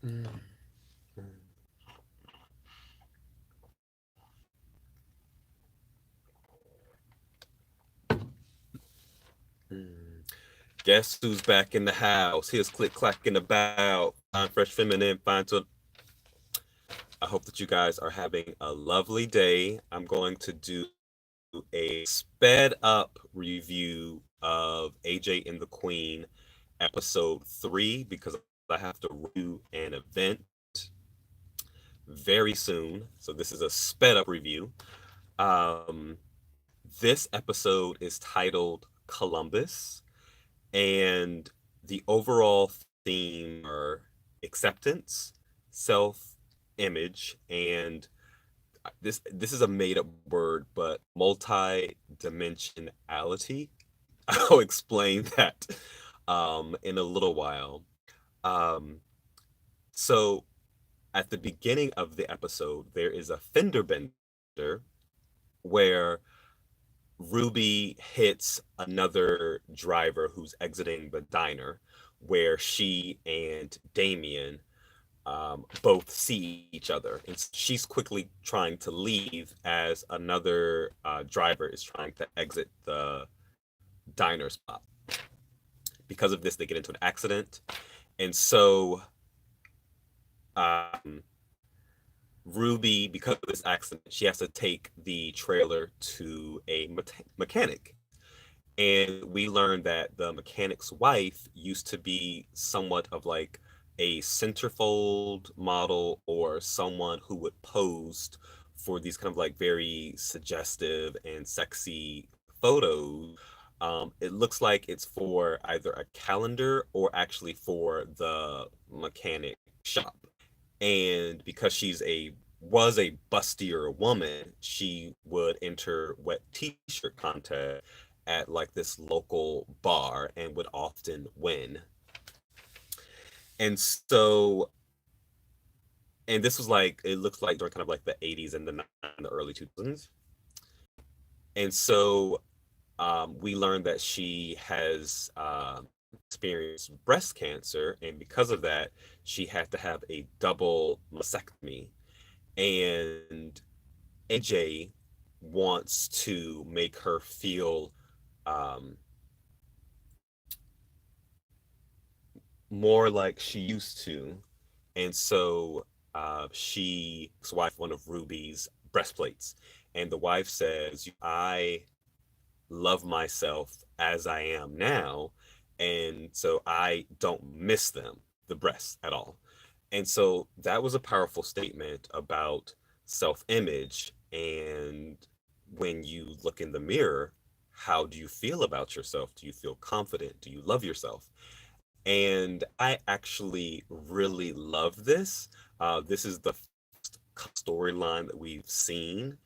Mm, mm, mm. Guess who's back in the house? Here's click clacking about. Fine, fresh, feminine, fine. So I hope that you guys are having a lovely day. I'm going to do a sped up review of AJ and the Queen episode 3 because I have to review an event very soon. So this is a sped up review. Um, this episode is titled Columbus, and the overall theme are acceptance, self image, and this is a made up word, but multi-dimensionality. I'll explain that in a little while. Um, so at the beginning of the episode, there is a fender bender where Ruby hits another driver who's exiting the diner, where she and Damien both see each other. And she's quickly trying to leave as another driver is trying to exit the diner spot. Because of this, they get into an accident. And so um, Ruby, because of this accident, she has to take the trailer to a mechanic. And we learned that the mechanic's wife used to be somewhat of like a centerfold model or someone who would pose for these kind of like very suggestive and sexy photos. It looks like it's for either a calendar or actually for the mechanic shop. And because she's a was a bustier woman, she would enter wet t-shirt contest at like this local bar and would often win. And so and this was like it looks like during kind of like the 80s and the early 2000s. And so we learned that she has experienced breast cancer, and because of that, she had to have a double mastectomy. And AJ wants to make her feel um, more like she used to. And so she wife one of Ruby's breastplates. And the wife says, I love myself as I am now. And so I don't miss them, the breasts, at all. And so that was a powerful statement about self image. And when you look in the mirror, how do you feel about yourself? Do you feel confident? Do you love yourself? And I actually really love this. This is the storyline that we've seen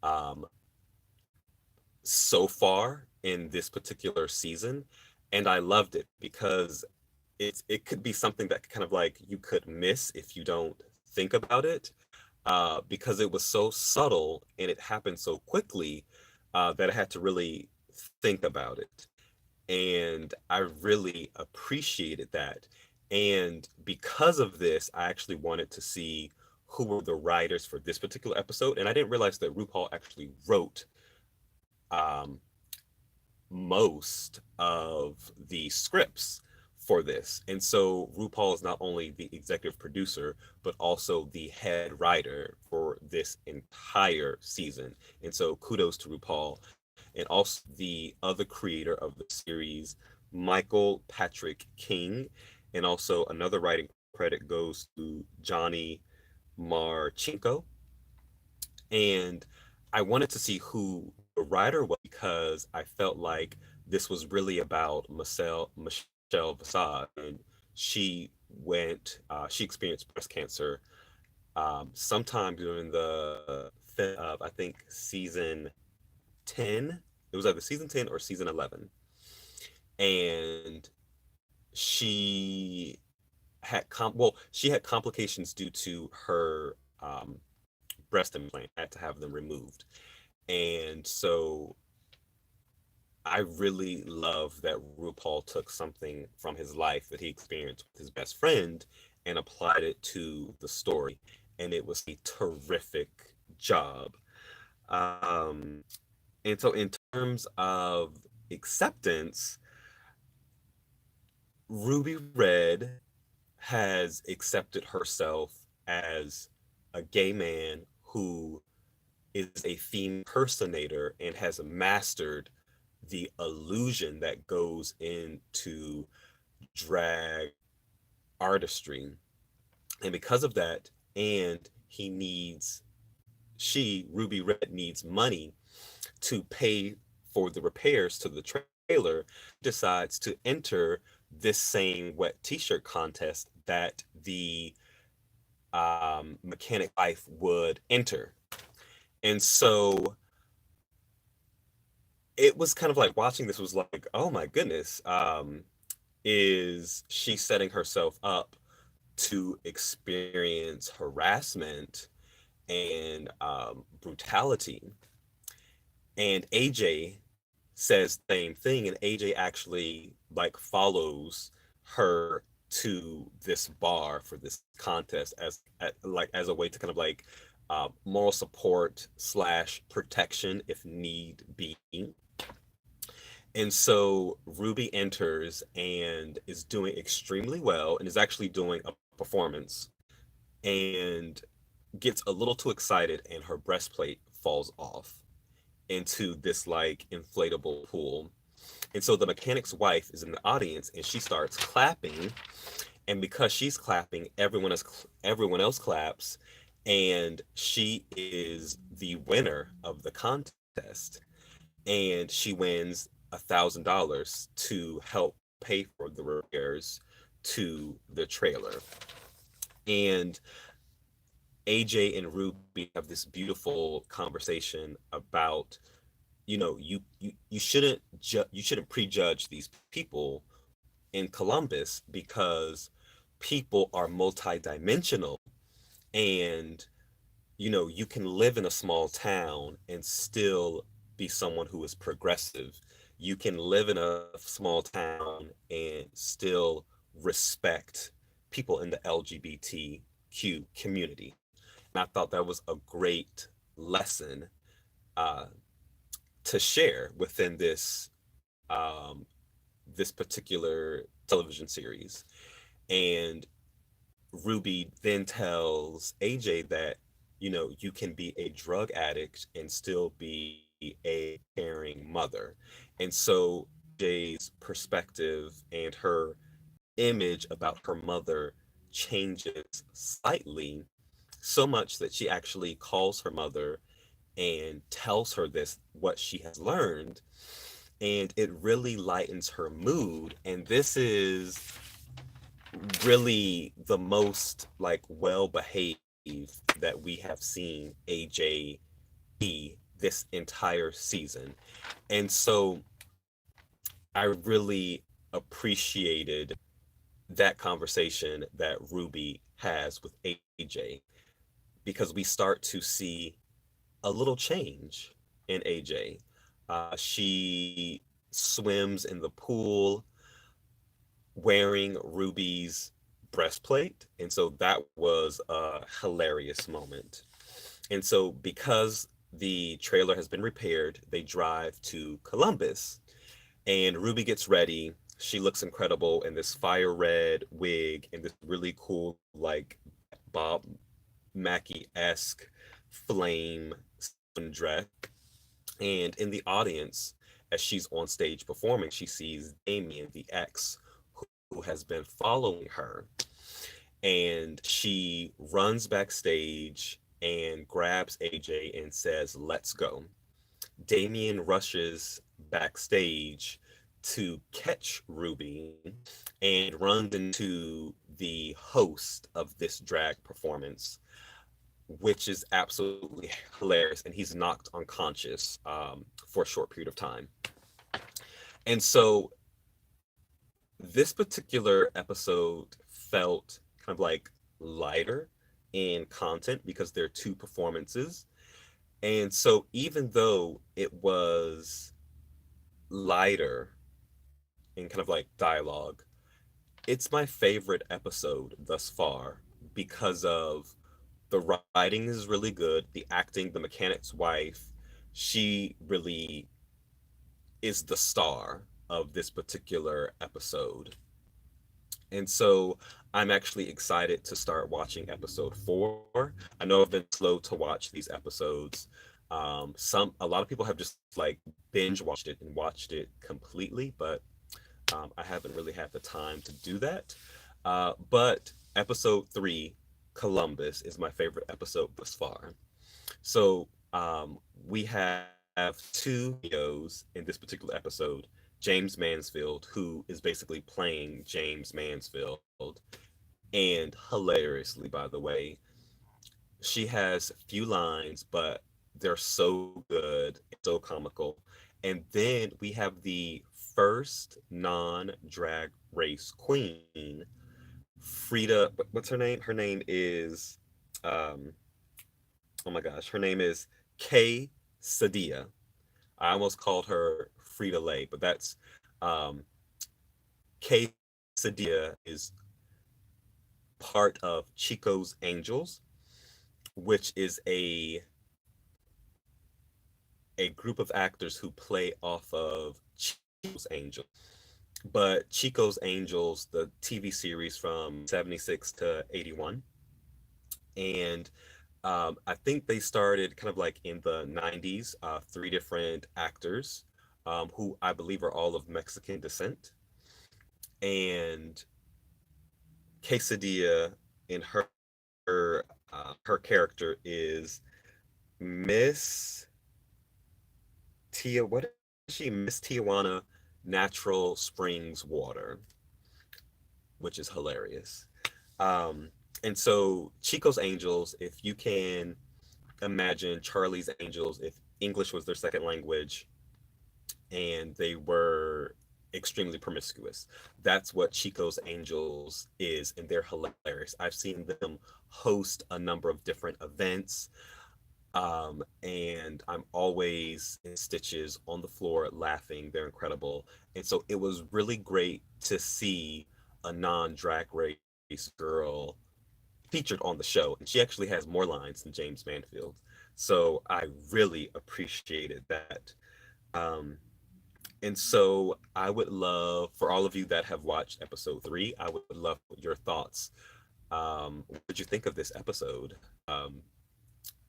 um, so far in this particular season, and I loved it because it could be something that kind of like you could miss if you don't think about it, because it was so subtle and it happened so quickly that I had to really think about it. And I really appreciated that. And because of this, I actually wanted to see who were the writers for this particular episode. And I didn't realize that RuPaul actually wrote um, most of the scripts for this. And so RuPaul is not only the executive producer, but also the head writer for this entire season. And so kudos to RuPaul and also the other creator of the series, Michael Patrick King. And also another writing credit goes to Johnny Marchenko. And I wanted to see who the writer was because I felt like this was really about Michelle Visage, and she experienced breast cancer sometime during I think season 10. It was either season 10 or season 11, and she she had complications due to her breast implant, had to have them removed. And so I really love that RuPaul took something from his life that he experienced with his best friend and applied it to the story, and it was a terrific job. Um, and so, in terms of acceptance, Ruby Red has accepted herself as a gay man who is a theme impersonator and has mastered the illusion that goes into drag artistry. And because of that, and he needs, she, Ruby Red, needs money to pay for the repairs to the trailer, decides to enter this same wet t-shirt contest that the mechanic wife would enter. And so it was kind of like watching this was like, oh my goodness, is she setting herself up to experience harassment and brutality? And AJ says the same thing, and AJ actually like follows her to this bar for this contest like as a way to kind of like moral support slash protection if need be. And so Ruby enters and is doing extremely well and is actually doing a performance and gets a little too excited and her breastplate falls off into this like inflatable pool. And so the mechanic's wife is in the audience and she starts clapping. And because she's clapping, everyone else claps, and she is the winner of the contest. And she wins $1,000 to help pay for the repairs to the trailer. And AJ and Ruby have this beautiful conversation about, you shouldn't prejudge these people in Columbus because people are multidimensional, and you can live in a small town and still be someone who is progressive. You can live in a small town and still respect people in the LGBTQ community. And I thought that was a great lesson uh, to share within this particular television series. And Ruby then tells AJ that, you can be a drug addict and still be a caring mother. And so Jay's perspective and her image about her mother changes slightly, so much that she actually calls her mother and tells her what she has learned, and it really lightens her mood. And this is really the most like well behaved that we have seen AJ be this entire season. And so I really appreciated that conversation that Ruby has with AJ, because we start to see a little change in AJ. She swims in the pool wearing Ruby's breastplate. And so that was a hilarious moment. And so because the trailer has been repaired, they drive to Columbus and Ruby gets ready. She looks incredible in this fire red wig and this really cool, like Bob Mackie-esque flame dress. And in the audience, as she's on stage performing, she sees Damien, the ex, who has been following her. And she runs backstage and grabs AJ and says, "Let's go." Damien rushes backstage to catch Ruby and runs into the host of this drag performance, which is absolutely hilarious. And he's knocked unconscious for a short period of time. And so this particular episode felt kind of like lighter in content because there are two performances. And so even though it was lighter in kind of like dialogue, It's my favorite episode thus far because of the writing is really good, the acting, the mechanic's wife, she really is the star of this particular episode. And so I'm actually excited to start watching episode 4. I know I've been slow to watch these episodes. A lot of people have just like binge watched it and watched it completely, but I haven't really had the time to do that. But episode 3, Columbus, is my favorite episode thus far. So we have two cameos in this particular episode. James Mansfield, who is basically playing James Mansfield, and hilariously, by the way, she has few lines, but they're so good, so comical. And then we have the first non-drag race queen, Frida. What's her name? Her name is, um, oh my gosh, her name is Kay Sadia. I almost called her Frida Lay, but that's um, Kay Sadia is part of Chico's Angels, which is a group of actors who play off of Chico's Angels. But Chico's Angels, the TV series from 76 to 81, and I think they started kind of like in the 90s, three different actors who I believe are all of Mexican descent. And Quesadilla in her character is Miss Tia. What is she? Miss Tijuana Natural Springs Water, which is hilarious. Um, and so Chico's Angels, if you can imagine Charlie's Angels, if English was their second language, and they were extremely promiscuous. That's what Chico's Angels is, and they're hilarious. I've seen them host a number of different events, and I'm always in stitches on the floor laughing. They're incredible. And so it was really great to see a non drag race girl featured on the show. And she actually has more lines than James Manfield. So I really appreciated that. Um, And so I would love for all of you that have watched episode 3, I would love your thoughts. What did you think of this episode?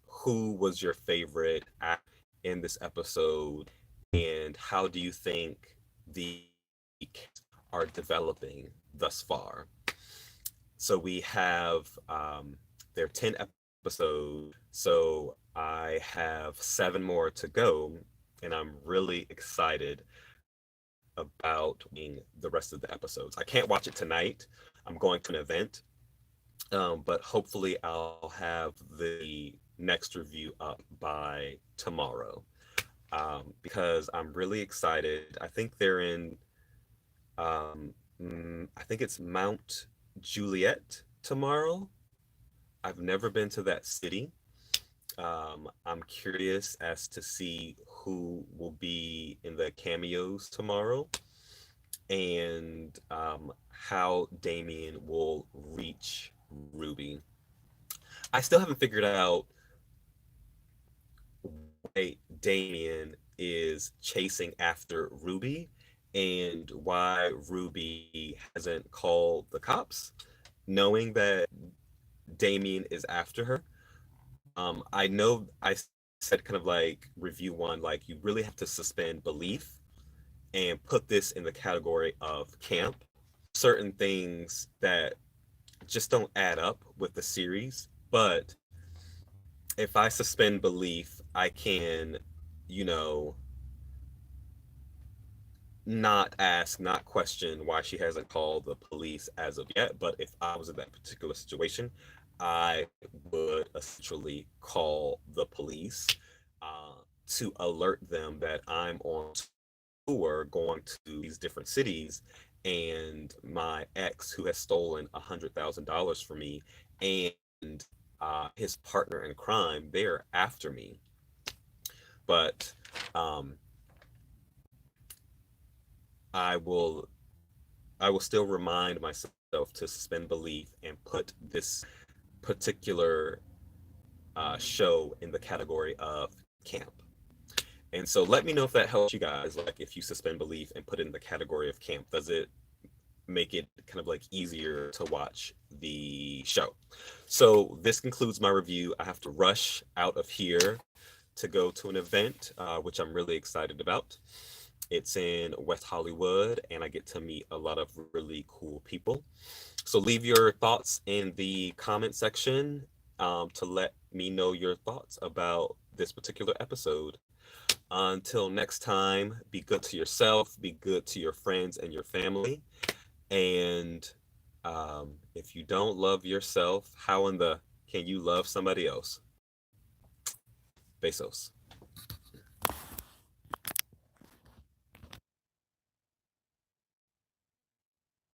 Who was your favorite act in this episode? And how do you think the are developing thus far? So we have there are 10 episodes. So I have 7 more to go, and I'm really excited about watching the rest of the episodes. I can't watch it tonight. I'm going to an event, but hopefully I'll have the next review up by tomorrow because I'm really excited. I think they're in, I think it's Mount Juliet tomorrow. I've never been to that city. I'm curious as to see who will be in the cameos tomorrow and how Damien will reach Ruby. I still haven't figured out why Damien is chasing after Ruby and why Ruby hasn't called the cops, knowing that Damien is after her. I know I said kind of like review 1, like you really have to suspend belief and put this in the category of camp. Certain things that just don't add up with the series. But if I suspend belief, I can, you know, not ask, not question why she hasn't called the police as of yet. But if I was in that particular situation, I would essentially call the police uh, to alert them that I'm on tour going to these different cities and my ex who has stolen $100,000 from me and his partner in crime, they're after me. But um, I will I will still remind myself to suspend belief and put this particular show in the category of camp. And so let me know if that helps you guys. Like if you suspend belief and put it in the category of camp, does it make it kind of like easier to watch the show? So this concludes my review. I have to rush out of here to go to an event, which I'm really excited about. It's in West Hollywood, and I get to meet a lot of really cool people. So leave your thoughts in the comment section to let me know your thoughts about this particular episode. Until next time, be good to yourself, be good to your friends and your family. And if you don't love yourself, how in the can you love somebody else? Besos.